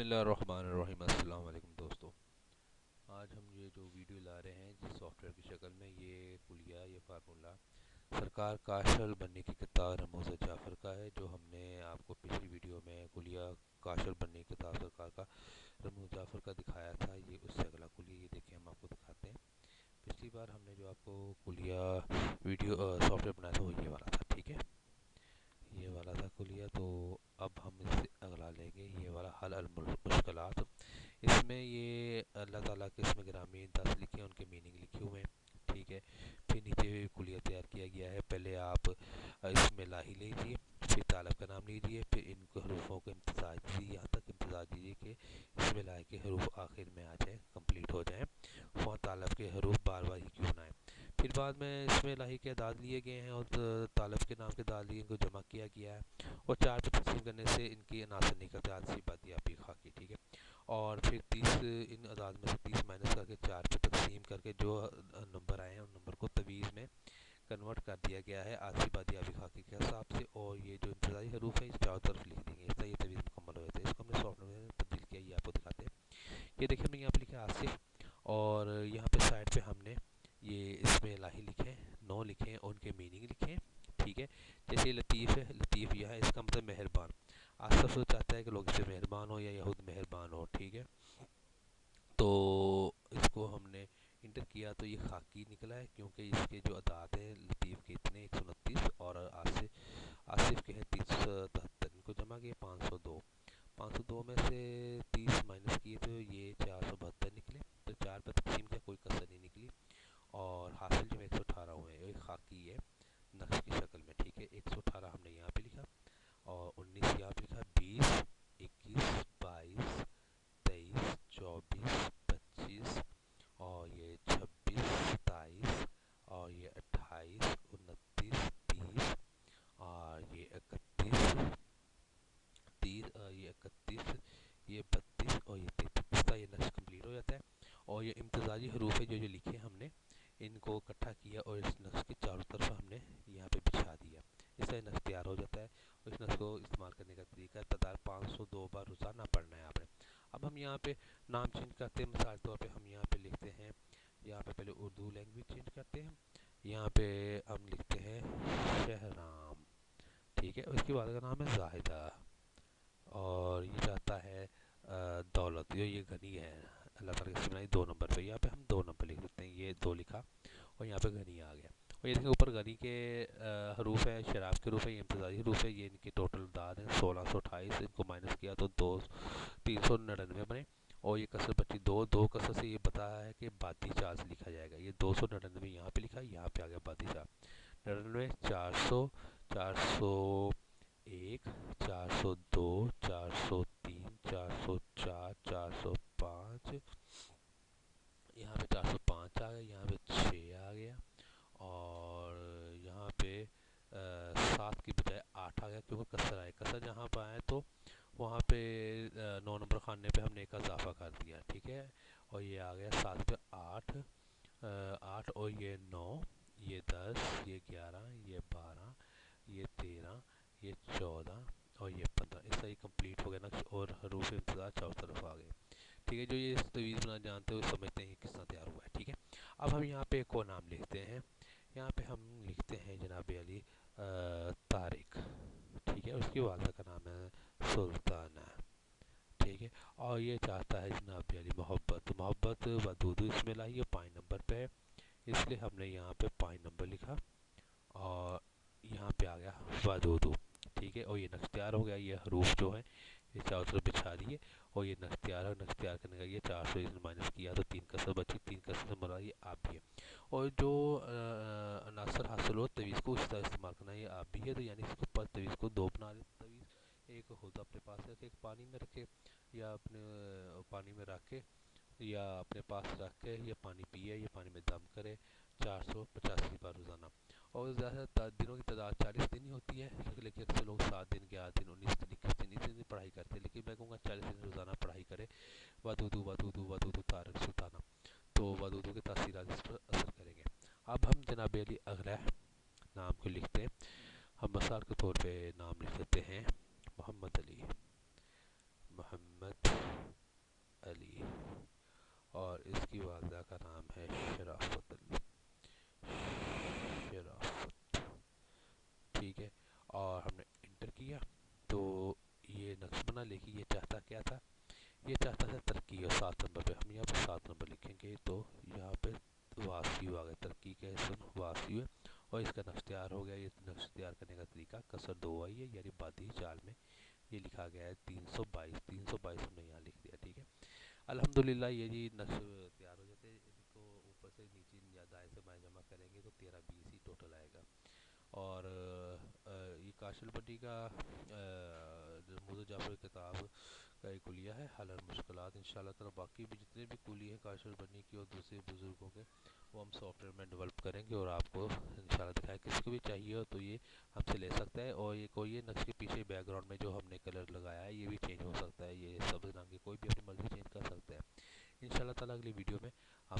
اللہ الرحمن الرحیم۔ السلام علیکم دوستو، آج ہم یہ جو ویڈیو لا رہے ہیں جس سافٹ ویئر کی شکل میں، یہ کلیہ یہ فارمولا سرکار کاشل بننے کی کتاب رموز جعفر کا ہے، جو ہم نے آپ کو پچھلی ویڈیو میں کلیہ کاشل بننے کی کتاب سرکار کا رموز جعفر کا دکھایا تھا۔ یہ اس سے اگلا کلیہ، یہ دیکھیں ہم آپ کو دکھاتے ہیں۔ پچھلی بار ہم نے جو آپ کو کلیہ ویڈیو سافٹ ویئر بنایا تھا وہ یہ والا تھا، ٹھیک ہے، یہ والا تھا کلیہ۔ تو اب ہم اس سے اگلا لیں گے، یہ والا حل المشکلات۔ اس میں یہ اللہ تعالیٰ کے اسم گرامی 10 لکھے ہیں، ان کے میننگ لکھے ہوئے ہیں، ٹھیک ہے۔ پھر نیچے کلیہ تیار کیا گیا ہے۔ پہلے آپ اسم الہی لیجیے، پھر طالب کا نام لیجیے، پھر ان کو حروفوں کو امتزاج دیجیے، یہاں تک امتزاج دیجیے کہ اسم الہی کے حروف آخر میں آ جائیں، کمپلیٹ ہو جائیں، اور طالب کے حروف بار بار ہی کیوں نہ آئیں۔ پھر بعد میں اسم الہی کے اعداد لیے گئے ہیں اور طالب کے نام کے اعداد لیے، ان کو جمع کیا گیا ہے، اور 4 پہ تقسیم کرنے سے ان کی عناصر نکلتے ہیں، آدھی بادی آپ کی خاکی، ٹھیک ہے۔ اور پھر 30 ان اعداد میں سے 30 مائنس کر کے 4 پہ تقسیم کر کے جو نمبر آئے ہیں ان نمبر کو تویز میں کنورٹ کر دیا گیا ہے، آدھی بادی آبی خاکی کے حساب سے، اور یہ جو ابتدائی حروف ہے اس چاروں طرف لکھ دیں گے، اس طرح یہ تویز مکمل ہو جاتا ہے۔ اس کو ہم نے سافٹ ویئر میں تبدیل کیا، یہ آپ کو دکھاتے ہیں۔ یہ دیکھیں ہم نے یہاں پہ لکھا آصف، اور یہاں پہ سائڈ پہ ہم نے یہ اسم الہی لکھیں، 9 لکھیں، اور ان کے میننگ لکھیں، ٹھیک ہے۔ جیسے لطیف ہے، لطیف یہ ہے، اس کا مطلب مہربان۔ آصف چاہتا ہے کہ لوگ اس سے مہربان ہو یا یہود مہربان ہو، ٹھیک ہے۔ تو اس کو ہم نے انٹر کیا تو یہ خاکی نکلا ہے، کیونکہ اس کے جو اعداد ہیں لطیف کے اتنے 129 اور آصف کے ہیں 373، ان کو جمع کیے 502۔ 502 میں سے 30 مائنس کیے تو یہ 472 نکلے، تو 4 پہ تقسیم کیا، کوئی کسر نہیں نکلی، اور حاصل جو 118 ہوئے ہیں، ایک خاکی ہے نقش کی شکل میں، ٹھیک ہے۔ 118 ہم نے یہاں پہ لکھا، اور 19 یہاں پہ لکھا، 20 21 22 23 24 25، اور یہ 26 27، اور یہ 28 29 30، اور یہ 31 30، یہ 31، یہ 32، اور یہ 33۔ اس طرح یہ نقش کمپلیٹ ہو جاتا ہے، اور یہ امتزاجی حروف ہے جو لکھے ہم نے، ان کو اکٹھا کیا اور اس نقش کے چاروں طرف ہم نے یہاں پہ بچھا دیا، اس طرح نقش تیار ہو جاتا ہے۔ اور اس نقش کو استعمال کرنے کا طریقہ ہے، تعداد 502 بار روزانہ پڑھنا ہے آپ نے۔ اب ہم یہاں پہ نام چینج کرتے ہیں، مثال طور پہ ہم یہاں پہ لکھتے ہیں، یہاں پہ پہلے اردو لینگویج چینج کرتے ہیں، یہاں پہ ہم لکھتے ہیں شہرام، ٹھیک ہے۔ اس کے بعد کا نام ہے زاہدہ، اور یہ چاہتا ہے دولت، یہ غنی ہے، اللہ تعالیٰ کی سمجھائی 2 نمبر پہ، یہاں پہ ہم 2 نمبر لکھ دیتے ہیں، یہ 2 لکھا، اور یہاں پہ غنی آ گیا۔ اور یہ دیکھیں اوپر غنی کے حروف ہے، شراب کے حروف ہے، یہ امتزاجی حروف ہے، یہ ان کے ٹوٹل اعداد ہیں 1628، ان کو مائنس کیا تو 399 بنے، اور یہ کسر بچی 2 کسر سے یہ بتایا ہے کہ باتی 4 سے لکھا جائے گا، یہ 299 یہاں پہ لکھا، یہاں پہ آ گیا باتی 4، 99 400 401 402 403 404 405، یہاں پہ 405 آ گیا، یہاں پہ 6 آ گیا، اور یہاں پہ 7 کی بجائے 8 آ گیا، کیونکہ کسر آئے، کسر جہاں پہ آئے تو وہاں پہ 9 نمبر خانے پہ ہم نے ایک اضافہ کر دیا، ٹھیک ہے۔ اور یہ آ گیا 7 پہ 8، 8 اور یہ 9، یہ 10، یہ 11، یہ 12، یہ 13، یہ 14، اور یہ 15۔ اس طرح یہ کمپلیٹ ہو گیا نقش، اور حروف امتزاج چاروں طرف آ گئے، ٹھیک ہے۔ جو یہ تویز بنا جانتے ہو سمجھتے ہیں کس طرح تیار ہوا ہے، ٹھیک ہے۔ اب ہم یہاں پہ ایک اور نام لکھتے ہیں، یہاں پہ ہم لکھتے ہیں جناب علی طارق، ٹھیک ہے۔ اس کی والدہ کا نام ہے سلطانہ، ٹھیک ہے۔ اور یہ چاہتا ہے جناب علی محبت، محبت ودود اسم الہی ہے، 5 نمبر پہ ہے، اس لیے ہم نے یہاں پہ 5 نمبر لکھا، اور یہاں پہ آ گیا ودود، ٹھیک ہے۔ اور یہ نقش تیار ہو گیا، یہ حروف جو ہیں یہ چاروں طرف بچھا دیے، اور یہ نقش تیار ہے، نقش تیار کرنے کا یہ 400 اس نے مائنس کیا تو 3 کسر بچی، 3 کسر سے مراد یہ آپ بھی ہے، اور جو عناصر حاصل ہو تویز کو اس طرح استعمال کرنا، یہ آپ بھی ہے، تو یعنی اس کے اوپر تویز کو 2 بنا لیں، تویز ایک خود اپنے پاس رکھے، ایک پانی میں رکھے، یا اپنے پانی میں رکھ کے، یا اپنے پاس رکھ کے، یا پانی پیے، یا پانی میں دم کرے 485 بار روزانہ۔ اور زیادہ دنوں کی تعداد 40 دن ہی ہوتی ہے، لیکن اکثر لوگ 7 دن 11 دن 19 دن 21 دن 20 دن پڑھائی کرتے ہیں، لیکن میں کہوں گا 40 دن روزانہ پڑھائی کرے، ودودو ودودو ودودو طارق سلطانہ، تو ودودو کے تاثیرات اس پر اثر کریں گے۔ اب ہم جناب علی اگلا نام کو لکھتے ہیں، ہم مثال کے طور پہ نام لکھ لیتے ہیں محمد علی، محمد نا لکھی، یہ چاہتا کیا تھا؟ یہ چاہتا تھا ترقی، اور 7 نمبر پہ ہم یہاں پہ 7 نمبر لکھیں گے تو یہاں پہ واسیو آ گیا، ترقی کے اسم واسیو ہے، اور اس کا نقش تیار ہو گیا۔ یہ نقش تیار کرنے کا طریقہ کسر 2 آئی ہے، یعنی بادی چال میں یہ لکھا گیا ہے 322، 322 ہم نے یہاں لکھ دیا، ٹھیک ہے۔ الحمدللہ یہ جی نقش تیار ہو جاتے ہیں، ان کو اوپر سے نیچے یا دائیں سے بائیں جمع کریں گے تو 13 20 ہی ٹوٹل آئے گا۔ اور یہ کاشل بٹی کا مرزا جعفر کتاب کا ایک کلیہ ہے، حل المشکلات۔ انشاءاللہ تعالی باقی بھی جتنے بھی کلیے ہیں کاشل بنی کی اور دوسرے بزرگوں کے، وہ ہم سافٹ ویئر میں ڈیولپ کریں گے اور آپ کو انشاءاللہ دکھائیں۔ کسی کو بھی چاہیے ہو تو یہ ہم سے لے سکتا ہے، اور یہ کوئی یہ نقش کے پیچھے بیک گراؤنڈ میں جو ہم نے کلر لگایا ہے یہ بھی چینج ہو سکتا ہے، یہ سبز رنگ کے کوئی بھی اپنی مرضی چینج کر سکتا ہے۔ انشاءاللہ تعالی اگلی ویڈیو میں آپ